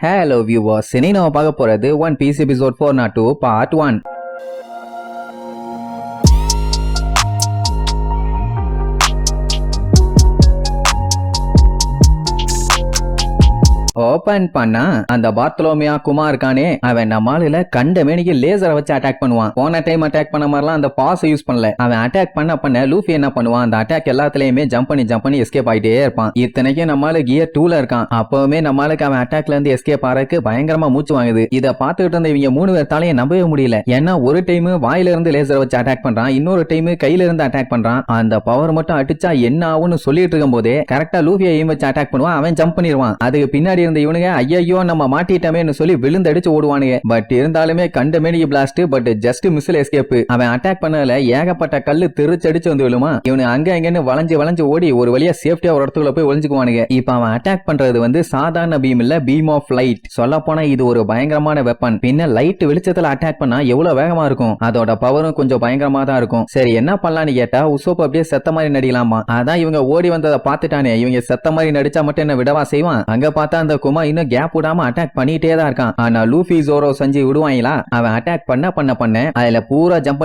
Hello viewers, இன்னைக்கு நம்ம பார்க்க போறது one piece episode 402 part 1. Open பண்ணா அந்த பார்த்தலோமியா குமார் இருக்கானே, அவன் நம்மால கண்ட மேனிக்கு லேசரை வச்சு அட்டாக் பண்ணுவான். போன டைம் அட்டாக் பண்ண மாதிரிலாம் அந்த பாஸ் யூஸ் பண்ணல. அவன் அட்டாக் பண்ண லூஃபி என்ன பண்ணுவான், அந்த அட்டாக் எல்லாத்துலயுமே ஜம்ப் பண்ணி எஸ்கேப் ஆயிட்டே இருப்பான். இத்தனைக்கும் நம்மால கியர் 2ல இருக்கான். அப்பவுமே நம்மளுக்கு அவன் அட்டாக்ல இருந்து எஸ்கேப் ஆறதுக்கு பயங்கரமா மூச்சு வாங்குது. இதை பார்த்துட்டு இருந்த இவங்க 3 பேர்த்தாலையும் நம்பவே முடியல. ஏன்னா ஒரு டைம் வாயில இருந்து லேசரை வச்சு அட்டாக் பண்றான், இன்னொரு டைம் கையில இருந்து அட்டாக் பண்றான். அந்த பவர் மட்டும் அடிச்சா என்ன ஆகும்னு சொல்லிட்டு இருக்கும் போதே கரெக்டா லூஃபியை வச்சு அட்டாக் பண்ணுவான். அவன் ஜம்ப் பண்ணிடுவான். அதுக்கு பின்னாடி இருந்த இவனுங்க ஐயோ நம்ம மாட்டிட்டமே சொல்லி விழுந்தடிச்சு ஓடுவானுங்க. பட் இருந்தாலுமே கண்ட மேனிக்கு பிளாஸ்ட், பட் ஜஸ்ட் மிஸ்ல எஸ்கேப். அவன் அட்டாக் பண்ணல ஏகப்பட்ட கல்லு திருச்சடிச்சு வந்து விழுமா. இவனு அங்க அங்கன்னு வளைஞ்சு ஓடி ஒரு வழியா சேஃப்டியா ஒரு இடத்துக்குள்ள போய் ஒளிஞ்சுக்குவானுங்க. இப்ப அவன் அட்டாக் பண்றது வந்து சாதாரண பீம் இல்ல, பீம் ஆஃப் லைட். சொல்ல போனா இது ஒரு பயங்கரமான வெப்பன். பின்ன லைட் வெளிச்சத்துல அட்டாக் பண்ணா எவ்வளவு வேகமா இருக்கும், அதோட பவரும் கொஞ்சம் பயங்கரமா தான் இருக்கும். சரி என்ன பண்ணலான்னு கேட்டா உசோப் அப்படியே செத்த மாதிரி நடிக்கலாமா. அதான் இவங்க ஓடி வந்ததை பார்த்துட்டானே, இவங்க செத்த மாதிரி நடிச்சா மட்டும் என்ன விடவா செய்வான். அங்க பார்த்தா அந்த குமா இன்னும் கேப் விடாம அட்டாக் பண்ணிட்டே தான் இருக்கான். ஆனா லூஃபி ஜோரோ சஞ்சி விடுவாங்களா. அவன் அட்டாக் பண்ண அதுல பூரா ஜம்ப்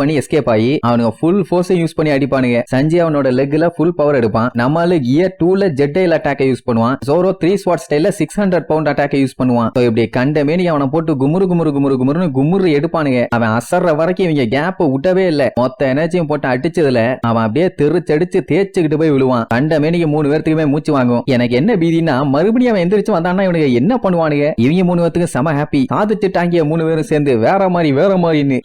பண்ணி எஸ்கேப் ஆகி அவனுக்கு ஃபுல் ஃபோர்ஸ் யூஸ் பண்ணி அடிப்பானுங்க. சஞ்சி அவனோட லெக்ல ஃபுல் பவர் எடுப்பான். நம்மள கியர் 2ல ஜெட்டைல் அட்டாக் யூஸ் பண்ணுவான். ஜோரோ 3 ஸ்வாட் ஸ்டைல்ல 600 பவுண்ட் அட்டாக் யூஸ் பண்ணுவான். இப்படி கண்ட மேனி அவனை போட்டு குமுறு எடுப்பானுங்க. அவன் அசர்ற வரைக்கும் இவங்க கேப் விட்டவே இல்ல. மொத்த எனர்ஜியும் போட்டு அடிச்சதுல அவன் அப்படியே திருச்சடிச்சு தேய்ச்சிக்கிட்டு போய் விழுவான். கண்ட மேனிக்கு 3 பேர்த்துக்குமே மூச்சு வாங்கும். எனக்கு என்ன பீதினா மறுபடியும் அவன் எந்திரிச்சு வந்தான்னா இவனுக்கு என்ன பண்ணுவானுங்க. இவங்க 3 பேருக்கு செம ஹாப்பி. சாதிச்சுட்டாங்க 3 பேரும் சேர்ந்து வேற மாதிரி.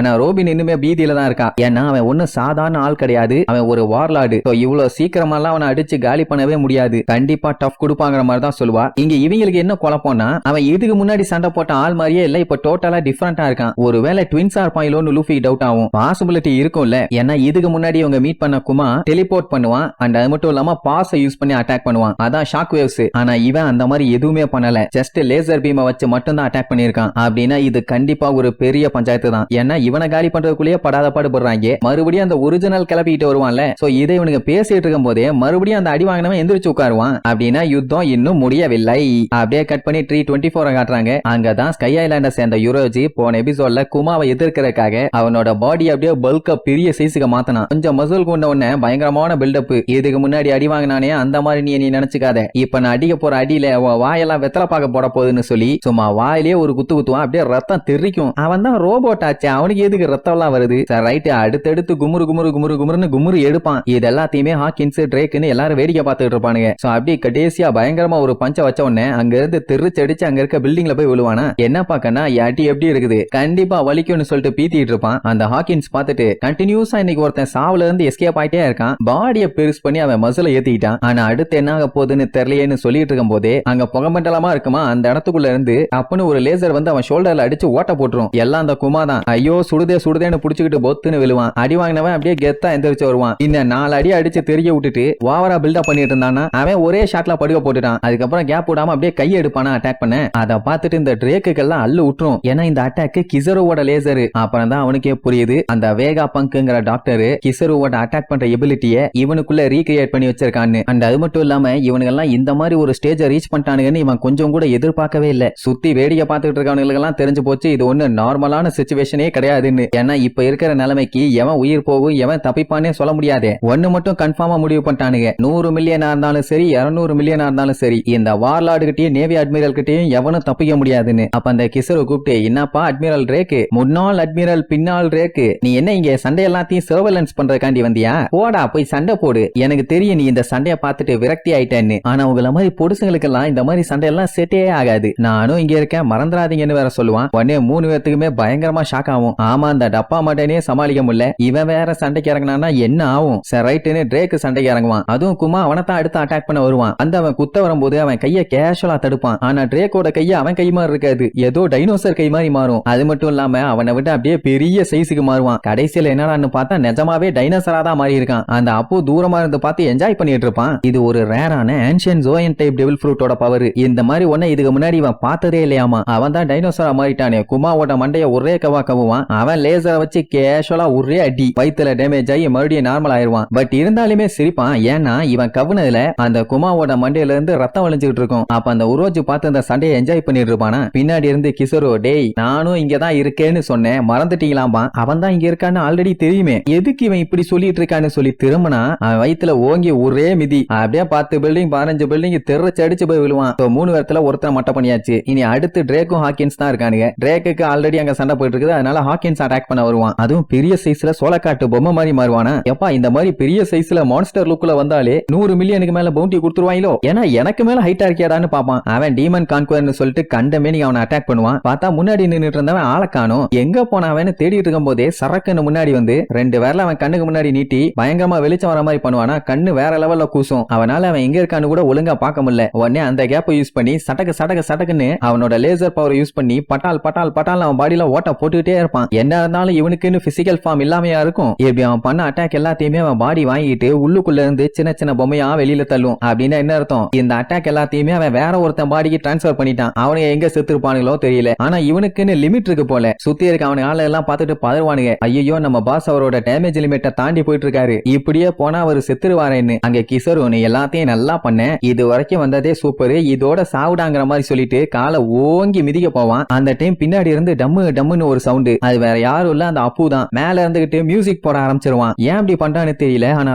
ஆனா ரோபின் இன்னுமே பீதியில தான் இருக்கா. ஏன்னா அவன் ஒன்னும் சாதாரண ஆள் கிடையாது. அவன் ஒரு வார்லார்டு. இவ்வளவு சீக்கிரமாலாம் அவனை அடிச்சு காலி பண்ணவே முடியாது. கண்டிப்பா டஃப் கொடுப்பாங்கிற மாதிரி தான் சொல்லுவா. இங்க இவங்களுக்கு என்ன குழப்பம்னா அவன் இதுக்கு முன்னாடி சண்டை போட்ட ஆள் மாதிரியே இல்ல, இப்ப டோட்டலா டிஃபரெண்டா இருக்கான். ஒருவேளை ட்வின்ஸா இருப்பாங்களோன்னு லூஃபி டவுட் ஆகும். பாசிபிலிட்டி இருக்கும்ல. ஏன்னா இதுக்கு முன்னாடி இவங்க மீட் பண்ண குமா டெலிபோர்ட் பண்ணுவான். அண்ட் அது மட்டும் இல்லாம பாஸ் யூஸ் பண்ணி அட்டாக் பண்ணுவான். அதான் ஷாக் வேவ்ஸ். ஆனா இவன் அந்த மாதிரி எதுவுமே பண்ணல. ஜஸ்ட் லேசர் பீமை வச்சு மட்டும் தான் அட்டாக் பண்ணிருக்கான். அப்படின்னா இது கண்டிப்பா ஒரு பெரிய பஞ்சாயத்து தான். ஏன்னா இவனை காலி பண்றதுக்குள்ளேயே படாத பாடுபடுறாங்க. மறுபடியும் அந்த ஒரிஜினல் கிளப்பிட்டு வருவான்ல. சோ இதை இவனுக்கு பேசிட்டு இருக்கும் போதே மறுபடியும் அந்த அடி வாங்கினவன் எந்திரிச்சு உட்காருவான். அப்படின்னா யுத்தம் இன்னும் முடியவில்லை. அப்படியே கட் பண்ணி 324 காட்டுறாங்க. அங்கதான் ஸ்கை ஐலாண்ட சேர்ந்த யுரோஜி போன எபிசோட்ல குமாவை எதிர்க்கிறதுக்காக அவனோட பாடி அப்படியே பல்கா பெரிய சைஸுக்கு மாத்தனா. கொஞ்சம் மசூல் கொண்ட உடனே பயங்கரமான பில்டப். இதுக்கு முன்னாடி அடி வாங்கினானே அந்த மாதிரி நீ நினைச்சுக்காத. இப்ப நான் அடிக்க போற அடியில வாயெல்லாம் வெத்தலை பார்க்க போட போகுதுன்னு சொல்லி சும்மா வாயிலே ஒரு குத்துவான். அப்படியே ரத்தம் தெரிக்கும். அவன் தான் ரோபோட் ஆச்சு, அவனுக்கு எதுக்கு ரத்தம் எல்லாம் வருது. ரைட், அடுத்தடுத்து குமுறு எடுப்பான். இது எல்லாத்தையுமே ஹாக்கின்ஸ் ட்ரேக்னு எல்லாரும் வேடிக்கை பார்த்துட்டு இருப்பானுங்க. சோ அப்படியே கடைசியா பயங்கரமா ஒரு பஞ்ச வச்ச உடனே அங்க இருந்து தெரிச்சடிச்சு அங்க இருக்க பில்டிங்ல போய் விழுவானா. என்ன பாக்கனா அடி எப்படி இருக்குது, கண்டிப்பா வலிக்கும்னு சொல்லிட்டு பீத்திட்டு இருப்பான். அந்த ஹாக்கின்ஸ் பார்த்துட்டு கண்டினியூஸா இன்னைக்கு ஒருத்தன் சாவுல இருந்து எஸ்கேப் ஆயிட்டே இருக்கான். பாடியை பெருசு பண்ணி அவன் மசில ஏத்திக்கிட்டான். ஆனா அடுத்து என்ன ஆக போகுதுன்னு தெரியலையேன்னு சொல்லிட்டு இருக்கும் போதே அங்க புகமண்டலமா இருக்குமா, அந்த இடத்துக்குள்ள இருந்து அப்பன்னு ஒரு லேசர் வந்து அவன் ஷோல்டர்ல அடிச்சு ஓட்ட போட்டுரும். எல்லாம் அந்த குமா தான். ஐயோ சுடுதேன்னு புடிச்சுக்கிட்டு பொத்துன்னு விழுவான். அடி வாங்கினவன் அப்படியே கெத்தா எந்திரிச்சு வருவான். இந்த 4 அடி அடிச்சு தெரிய விட்டுட்டு ஓவரா பில்டப் பண்ணிட்டு இருந்தானா அவன் ஒரே ஷாட்ல படுக்க போட்டுட்டான். அதுக்கப்புறம் கேப் விடாம அப்படியே கையை எடுப்பானா அட்டாக் பண்ண. அதை பார்த்துட்டு இந்த ட்ரேக்குக்கெல்லாம் அள்ளு விட்டுரும். ஏன்னா இந்த அட்டாக் கிசருவோட லேசர். அப்புறம் தான் அவனுக்கே புரியுது அந்த வேகா பங்குங்கிற டாக்டர் கிசருவோட அட்டாக் பண்ற எபிலிட்டியை இவனுக்குள்ள ரீகிரியேட் பண்ணி வச்சிருக்கான்னு. அண்ட் அது மட்டும் இல்லாம இவனுங்கெல்லாம் இந்த மாதிரி ஒரு ஸ்டேஜை ரீச் பண்ணிட்டானுங்கன்னு இவன் கொஞ்சம் கூட எதிர்பார்க்கவே இல்ல. சுத்தி வேடிக்கை பார்த்துட்டு இருக்கவனுக்கு தெரிஞ்சு போச்சு இது ஒண்ணு நார்மலான சிச்சுவேஷனே கிடையாதுன்னு. ஏன்னா இப்ப இருக்கிற நிலைமைக்கு எவன் உயிர் போகும் எவன் தப்பிப்பானே சொல்ல முடியாது. ஒண்ணு மட்டும் கன்ஃபார்மா முடிவு பண்ணிட்டானுங்க. 100 மில்லியனா இருந்தாலும் சரி 200 மில்லியனா இருந்தாலும் சரி இந்த வார்லார்டு கிட்டயும் நேவி அட்மிரல் கிட்டயும் எவனும் தப்பிக்க முடியாதுன்னு. அப்ப அந்த கிசரு கூப்பிட்டு என்னப்பா அட்மிரல் ரேக்கு, முன்னாள் அட்மிரல் பின்னால் ரேக்கு, நீ என்ன இங்க சண்டை எல்லாத்தையும் சர்வேலன்ஸ் பண்றதுக்காண்டி வந்தியா? போடா போய் சண்டை போடு. எனக்கு தெரியும் நீ இந்த சண்டையை பார்த்துட்டு விரக்தி ஆயிட்டேன்னு. ஆனா உங்களை மாதிரி பொடுசுங்களுக்கெல்லாம் இந்த மாதிரி சண்டை எல்லாம் செட்டே ஆகாது. நானும் இங்க இருக்கேன் மறந்துடாதீங்கன்னு வேற சொல்லுவான். உடனே 3 பேத்துக்குமே பயங்கரமா ஷாக் ஆகும். ஆமா அந்த டப்பா மாட்டேனே சமாளிக்க முடியல, இவன் வேற சண்டைக்கு இறங்கினா என்ன ஆகும். சரி ரைட்டுன்னு ட்ரேக்கு சண்டைக்கு இறங்குவான். அதுவும் குமா அவனை தான் அடுத்து அட்டாக் பண்ண வருவான். அந்த அவன் குத்த வரும்போது அவன் கையை கேஷுவலா தடுப்பான். ஆனா ட்ரேக்கோட கையை அவன் கை மாதிரி இருக்காது, ஏதோ டைனோசர் கை மாதிரி மாறும். அது மட்டும் இல்லாம அவனை விட அப்படியே பெரிய சைஸுக்கு மாறுவான். கடைசியில என்னடான்னு பார்த்தா நிஜமாவே டைனோசரா தான் மாறி இருக்கான். அந்த அப்போ தூரமா இருந்து பார்த்து என்ஜாய் பண்ணிட்டு இருப்பான். இது ஒரு ரேரான ancient Joan type devil ஃப்ரூட்டோட power. இந்த மாதிரி ஒன்ன இதுக்கு முன்னாடி இவன் பார்த்ததே இல்லையாமா. அவன் தான் டைனோசரா மாறிட்டானே. குமாவோட மண்டைய ஒரே கவுவான். அவன் லேசரை வச்சு கேஷுவலா ஒரே அடி வயித்துல டேமேஜ் ஆகி மறுபடியும் நார்மல் ஆயிருவான். பட் இருந்தாலுமே சிரிப்பான். ஏன்னா இவன் கவுனதுல அந்த குமாவோட மண்டையில இருந்து ரத்தம் வழிஞ்சுட்டு இருக்கும். அப்ப அந்த உரோஜு பார்த்து அந்த சண்டையை என்ஜாய் பண்ணிட்டு இருப்பானா. பின்னாடி இருந்து கிசரோ, டேய் நானும் இங்கதான் இருக்கேன்னு சொன்னேன், மறந்துட்டீங்களாம்பா. அவன் தான் இங்க இருக்கான்னு ஆல்ரெடி தெரியுமே, எதுக்கு இவன் இப்படி சொல்லிட்டு இருக்கான்னு சொல்லி திரும்பினா அவன் வயித்துல ஓங்கி ஒரே மிதி. அப்படியே 10 பில்டிங் 15 பில்டிங் தெருச்சு அடிச்சு போய் விழுவான். 3 பேர்த்துல ஒருத்தர் மட்ட பண்ணியாச்சு. இனி அடுத்து ட்ரேக்கும் ஹாக்கின்ஸ் தான் இருக்கானுங்க. ட்ரேக்கு ஆல்ரெடி அங்க சண்டை போயிட்டு இருக்குது. அதனால ஹாக்கின்ஸ் அட்டாக் பண்ண வருவான். அதுவும் பெரிய சைஸ்ல சோளக்காட்டு பொம்மை மாதிரி மாறுவானா. எப்பா இந்த மாதிரி பெரிய சைஸ்ல மான்ஸ்டர் லுக்ல வந்தாலே 100 மில்லியனுக்கு மேல பவுண்டி கொடுத்துருவாங்களோ, ஏன்னா எனக்கு மேல ஹைட்டா இருக்கியாடான்னு பாப்பான். அவன் டீமன் கான்குவர்னு சொல்லிட்டு கண்டமே அவனை அட்டாக் பண்ணுவான். பார்த்தா முன்னாடி நின்னுட்டு இருந்தவன் ஆள காணோம். எங்க போனவன்னு தேடிட்டு இருக்கும் போதே சரக்குன்னு முன்னாடி வந்து 2 விரல அவன் கண்ணுக்கு முன்னாடி நீட்டி பயங்கரமா வெளிச்சம் வர மாதிரி பண்ணுவானா. கண்ணு வேற லெவல்ல கூசும். அவனால அவன் எங்க இருக்கான்னு கூட ஒழுங்கா பார்க்க முடியல. உடனே அந்த கேப்பை யூஸ் பண்ணி சட்டக்குன்னு அவனோட லேசர் பவர் யூஸ் பண்ணி பட்டால் அவன் பாடியில ஓட்ட போட்டுக்கிட்டே இருப்பான். என்ன இருந்தாலும் இவனுக்குன்னு பிசிக்கல் ஃபார்ம் இல்லாமையா இருக்கும். இப்படி அவன் பண்ண அட்டாக் எல்லாத்தையுமே அவன் பாடி வாங்கிட்டு உள்ளுக்குள்ள இருந்து சின்ன சின்ன பொம்மையா வெளியில தள்ளும். அப்படின்னா என்ன அர்த்தம், இந்த அட்டாக் எல்லாத்தையுமே அவன் வேற ஒருத்தன் பாடிக்கு டிரான்ஸ்பர் பண்ணிட்டான். அவனுக்கு எங்க செத்துருப்பானுங்களோ தெரியல. ஆனா இவனுக்குன்னு லிமிட் இருக்கு போல. சுத்தி இருக்க அவனுக்கு ஆளு எல்லாம் பார்த்துட்டு பதறுவானுங்க. ஐயோ நம்ம பாஸ் அவரோட டேமேஜ் லிமிட்டை தாண்டி போயிட்டு இருக்காரு, இப்படியே போனா அவர் செத்துருவாரேன்னு. அங்க கிசரு, நீ எல்லாத்தையும் நல்லா பண்ண, இது வரைக்கும் வந்ததே சூப்பர், இதோட சாவுடாங்கிற மாதிரி சொல்லிட்டு காலை ஓங்கி மிதிக்க போவான். அந்த டைம் பின்னாடி இருந்து டம்முன்னு ஒரு சவுண்ட். அது வேற யாரும் இல்ல, அந்த அப்பு தான். மேல இருந்துகிட்டு மியூசிக் போட ஆரம்பிச்சிருவான். ஏன் அப்படி பண்றான்னு தெரியல. ஆனா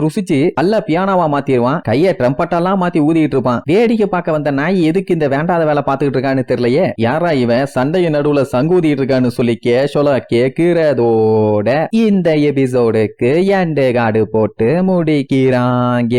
ருசிச்சு அல்ல பியானோவா மாத்திடுவான். கைய ட்ரம்பட்டெல்லாம் மாத்தி ஊதிட்டு இருப்பான். வேடிக்கை பார்க்க வந்த நாய் எதுக்கு இந்த வேண்டாத வேலை பார்த்துக்கிட்டு இருக்கான்னு தெரியலையே. யாரா இவன் சண்டையின் நடுவுல சங்கூதிட்டு இருக்கான்னு சொல்லி கேஷுவலா கேக்குறதோட இந்த எபிசோடுக்கு எண்டு கார்டு போட்டு முடிக்கிறாங்க.